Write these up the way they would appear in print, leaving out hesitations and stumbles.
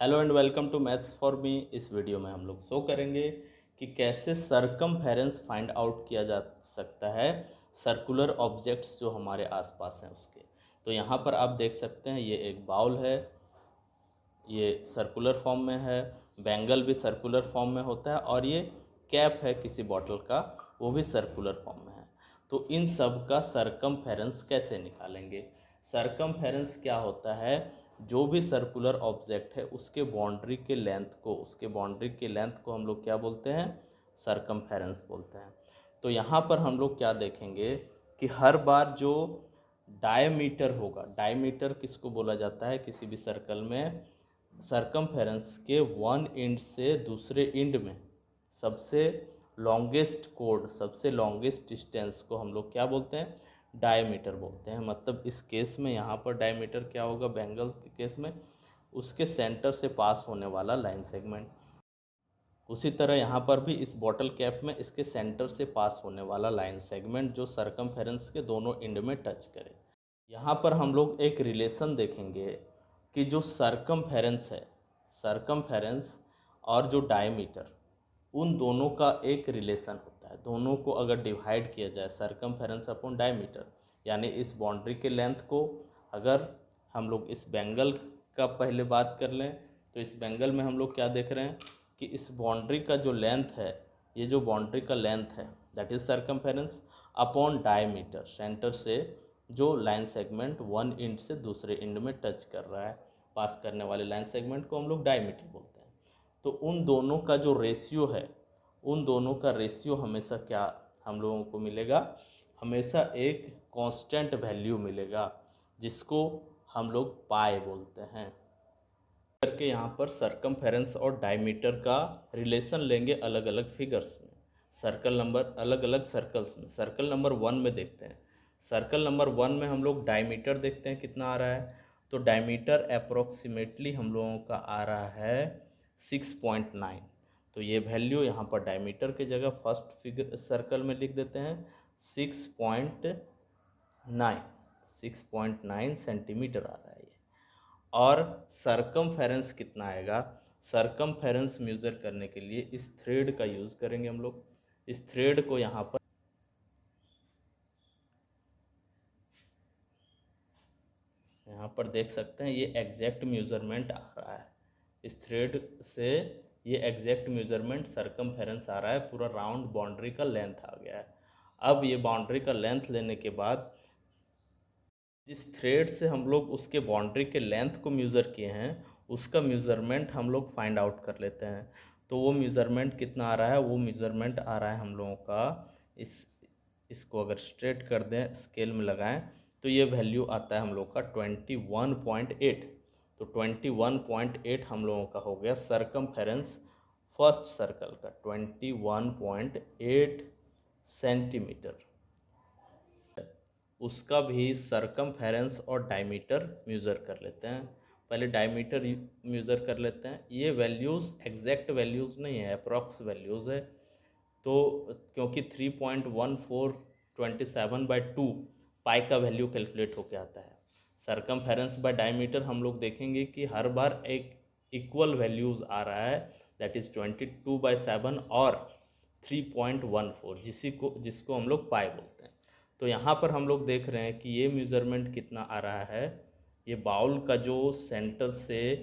Hello and welcome to maths for me. इस video में हम लोग शो करेंगे कि कैसे सरकमफेरेंस फाइंड आउट किया जा सकता है सर्कुलर ऑब्जेक्ट्स जो हमारे आसपास हैं उसके। तो यहाँ पर आप देख सकते हैं ये एक बाउल है, ये सर्कुलर फॉर्म में है, बैंगल भी सर्कुलर फॉर्म में होता है और ये कैप है किसी बॉटल का, वो भी सर्कुलर फॉर्म में है। तो इन सब का सरकमफेरेंस कैसे निकालेंगे? सरकमफेरेंस क्या होता है? जो भी सर्कुलर ऑब्जेक्ट है उसके बाउंड्री के लेंथ को हम लोग क्या बोलते हैं? सरकमफेरेंस बोलते हैं। तो यहाँ पर हम लोग क्या देखेंगे कि हर बार जो डायमीटर होगा, डायमीटर किसको बोला जाता है किसी भी सर्कल में? सरकमफेरेंस के वन एंड से दूसरे एंड में सबसे सबसे लॉन्गेस्ट डिस्टेंस को हम लोग क्या बोलते हैं? डायमीटर बोलते हैं। मतलब इस केस में यहाँ पर डायमीटर क्या होगा? बैंगल के केस में उसके सेंटर से पास होने वाला लाइन सेगमेंट। उसी तरह यहाँ पर भी इस बॉटल कैप में इसके सेंटर से पास होने वाला लाइन सेगमेंट जो सरकमफेरेंस के दोनों एंड में टच करे। यहाँ पर हम लोग एक रिलेशन देखेंगे कि जो सरकमफेरेंस और जो डायमीटर, उन दोनों का एक रिलेशन होता है। दोनों को अगर डिवाइड किया जाए सरकमफेरेंस अपॉन डायमीटर, यानी इस बाउंड्री के लेंथ को अगर हम लोग इस बैंगल का पहले बात कर लें तो इस बैंगल में हम लोग क्या देख रहे हैं कि इस बाउंड्री का जो लेंथ है, ये जो बाउंड्री का लेंथ है that is circumference upon diameter, centre से जो लाइन सेगमेंट वन एंड से दूसरे एंड में टच कर रहा है, पास करने वाले लाइन सेगमेंट को हम लोग डायमीटर बोलते हैं। तो उन दोनों का जो रेशियो है, उन दोनों का रेशियो हमेशा क्या हम लोगों को मिलेगा? हमेशा एक कांस्टेंट वैल्यू मिलेगा जिसको हम लोग पाई बोलते हैं। करके यहाँ पर सरकमफेरेंस और डायमीटर का रिलेशन लेंगे अलग अलग फिगर्स में, सर्कल नंबर अलग अलग सर्कल्स में। सर्कल नंबर 1 में देखते हैं। सर्कल नंबर 1 में हम लोग डायमीटर देखते हैं कितना आ रहा है। तो डायमीटर अप्रोक्सीमेटली हम लोगों का आ रहा है 6.9। तो ये वैल्यू यहाँ पर डायमीटर की जगह फर्स्ट फिगर सर्कल में लिख देते हैं 6.9, 6.9 सेंटीमीटर आ रहा है ये। और सरकमफेरेंस कितना आएगा? सरकमफेरेंस मेजर करने के लिए इस थ्रेड का यूज़ करेंगे हम लोग। इस थ्रेड को यहाँ पर देख सकते हैं, ये एग्जैक्ट मेजरमेंट आ रहा है इस थ्रेड से। ये एग्जैक्ट मेजरमेंट सरकमफेरेंस आ रहा है, पूरा राउंड बाउंड्री का लेंथ आ गया है। अब ये बाउंड्री का लेंथ लेने के बाद जिस थ्रेड से हम लोग उसके बाउंड्री के लेंथ को मेज़र किए हैं उसका मेज़रमेंट हम लोग फाइंड आउट कर लेते हैं। तो वो मेज़रमेंट कितना आ रहा है? वो मेज़रमेंट आ रहा है हम लोगों का इसको अगर स्ट्रेट कर दें, स्केल में लगाएं, तो ये वैल्यू आता है हम लोग का 21.8। तो 21.8 हम लोगों का हो गया सरकमफेरेंस फर्स्ट सर्कल का, 21.8 सेंटीमीटर। उसका भी सरकमफेरेंस और डायमीटर मेज़र कर लेते हैं। पहले डायमीटर मेज़र कर लेते हैं। ये वैल्यूज़ एग्जैक्ट वैल्यूज़ नहीं है, अप्रॉक्स वैल्यूज़ है। तो क्योंकि 3.1427/2 पाई का वैल्यू कैलकुलेट होके आता है। सरकमफेरेंस बाय डायमीटर हम लोग देखेंगे कि हर बार एक इक्वल वैल्यूज़ आ रहा है, दैट इज़ 22/7 और 3.14, जिसको हम लोग पाई बोलते हैं। तो यहाँ पर हम लोग देख रहे हैं कि ये मेज़रमेंट कितना आ रहा है। ये बाउल का जो सेंटर से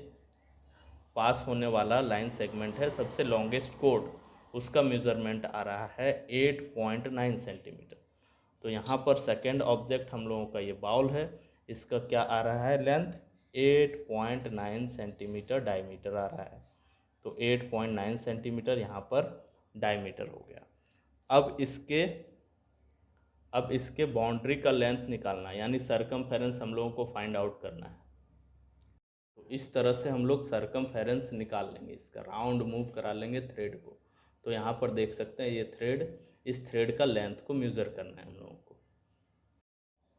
पास होने वाला लाइन सेगमेंट है, सबसे लॉन्गेस्ट कोड, उसका मेज़रमेंट आ रहा है 8.9 सेंटीमीटर। तो यहाँ पर सेकेंड ऑब्जेक्ट हम लोगों का ये बाउल है, इसका क्या आ रहा है? लेंथ 8.9 सेंटीमीटर डायमीटर आ रहा है। तो 8.9 सेंटीमीटर यहाँ पर डायमीटर हो गया। अब इसके बाउंड्री का लेंथ निकालना, यानी सरकमफेरेंस हम लोगों को फाइंड आउट करना है। तो इस तरह से हम लोग सरकमफेरेंस निकाल लेंगे, इसका राउंड मूव करा लेंगे थ्रेड को। तो यहाँ पर देख सकते हैं ये थ्रेड, इस थ्रेड का लेंथ को मेज़र करना है हम लोगों को।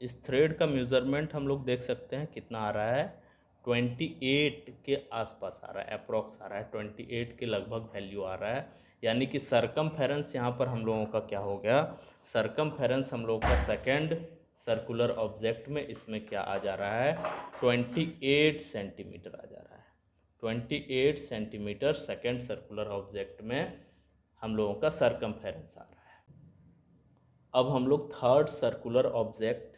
इस थ्रेड का मेज़रमेंट हम लोग देख सकते हैं कितना आ रहा है, 28 के आसपास आ रहा है, अप्रॉक्स आ रहा है, 28 के लगभग वैल्यू आ रहा है। यानी कि सरकमफेरेंस यहाँ पर हम लोगों का क्या हो गया? सरकमफेरेंस हम लोगों का सेकेंड सर्कुलर ऑब्जेक्ट में इसमें क्या आ जा रहा है? 28 सेंटीमीटर आ जा रहा है। 28 सेंटीमीटर सेकेंड सर्कुलर ऑब्जेक्ट में हम लोगों का सरकमफेरेंस आ रहा है। अब हम लोग थर्ड सर्कुलर ऑब्जेक्ट,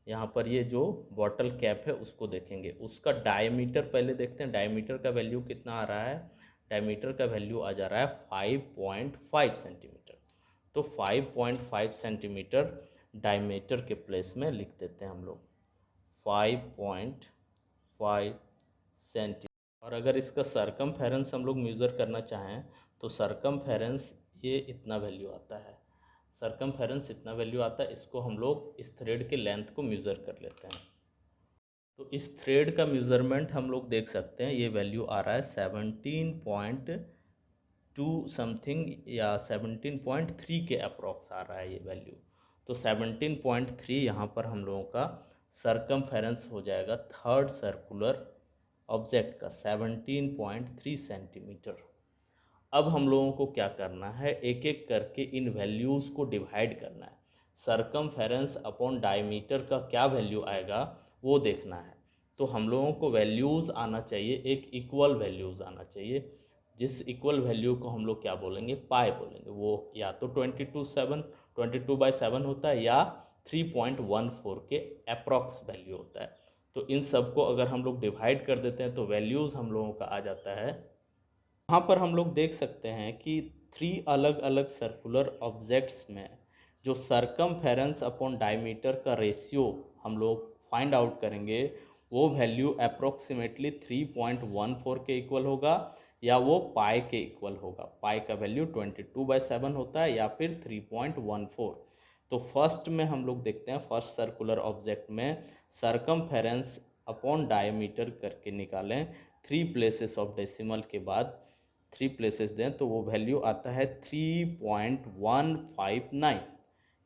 यहाँ पर ये जो बॉटल कैप है उसको देखेंगे। उसका डायमीटर पहले देखते हैं, डायमीटर का वैल्यू कितना आ रहा है। डायमीटर का वैल्यू आ जा रहा है 5.5 सेंटीमीटर। तो 5.5 सेंटीमीटर डायमीटर के प्लेस में लिख देते हैं हम लोग 5.5 सेंटीमीटर। और अगर इसका सरकमफेरेंस हम लोग मेज़र करना चाहें तो सरकमफेरेंस ये इतना वैल्यू आता है, सरकमफेरेंस इतना वैल्यू आता है। इसको हम लोग इस थ्रेड के लेंथ को मेज़र कर लेते हैं। तो इस थ्रेड का मेज़रमेंट हम लोग देख सकते हैं, ये वैल्यू आ रहा है 17.2 समथिंग या 17.3 के अप्रॉक्स आ रहा है ये वैल्यू। तो 17.3 यहाँ पर हम लोगों का सरकमफेरेंस हो जाएगा थर्ड सर्कुलर ऑब्जेक्ट का 17.3 सेंटीमीटर। अब हम लोगों को क्या करना है, एक एक करके इन वैल्यूज़ को डिवाइड करना है। सरकमफेरेंस अपॉन डायमीटर का क्या वैल्यू आएगा वो देखना है। तो हम लोगों को वैल्यूज़ आना चाहिए, एक इक्वल वैल्यूज़ आना चाहिए, जिस इक्वल वैल्यू को हम लोग क्या बोलेंगे, पाई बोलेंगे। वो या तो 22/7 होता है या 3.14 के अप्रॉक्स वैल्यू होता है। तो इन सब को अगर हम लोग डिवाइड कर देते हैं तो वैल्यूज़ हम लोगों का आ जाता है। यहाँ पर हम लोग देख सकते हैं कि 3 अलग अलग सर्कुलर ऑब्जेक्ट्स में जो सरकमफेरेंस अपॉन डायमीटर का रेशियो हम लोग फाइंड आउट करेंगे वो वैल्यू अप्रोक्सीमेटली 3.14 के इक्वल होगा या वो पाई के इक्वल होगा। पाई का वैल्यू 22/7 होता है या फिर 3.14। तो फर्स्ट में हम लोग देखते हैं, फर्स्ट सर्कुलर ऑब्जेक्ट में सरकमफेरेंस अपॉन डायमीटर करके निकालें, 3 प्लेसेस ऑफ डेसिमल के बाद 3 प्लेसेस दें तो वो वैल्यू आता है 3.159,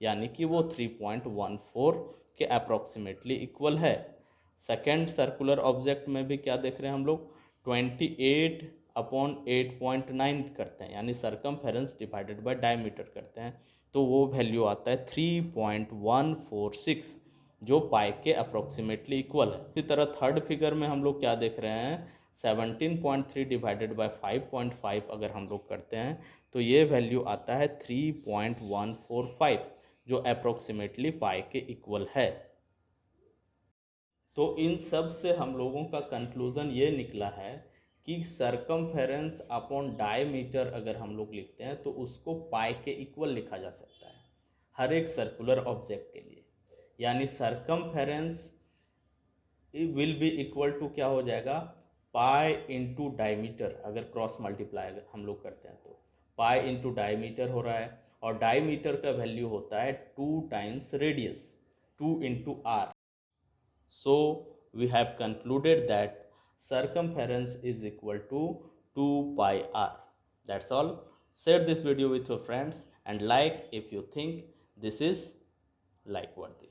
यानी कि वो 3.14 के अप्रॉक्सीमेटली इक्वल है। सेकेंड सर्कुलर ऑब्जेक्ट में भी क्या देख रहे हैं हम लोग, 28/8.9 करते हैं, यानी सरकमफेरेंस डिवाइडेड बाय डायमीटर करते हैं तो वो वैल्यू आता है 3.146, जो पाई के अप्रॉक्सीमेटली इक्वल है। इसी तरह थर्ड फिगर में हम लोग क्या देख रहे हैं, 17.3 डिवाइडेड बाय 5.5 अगर हम लोग करते हैं तो ये वैल्यू आता है 3.145, जो अप्रोक्सीमेटली पाई के इक्वल है। तो इन सब से हम लोगों का कंक्लूजन ये निकला है कि सरकमफेरेंस अपॉन डायमीटर अगर हम लोग लिखते हैं तो उसको पाई के इक्वल लिखा जा सकता है हर एक सर्कुलर ऑब्जेक्ट के लिए। यानी circumference will be equal to क्या हो जाएगा, पाई इंटू डायमीटर। अगर क्रॉस मल्टीप्लाई हम लोग करते हैं तो पाई इंटू डायमीटर हो रहा है, और डायमीटर का वैल्यू होता है 2 times radius, 2 into R. So we have concluded that circumference is equal to 2 pi r. That's all. Share this video with your friends and like if you think this is like worthy.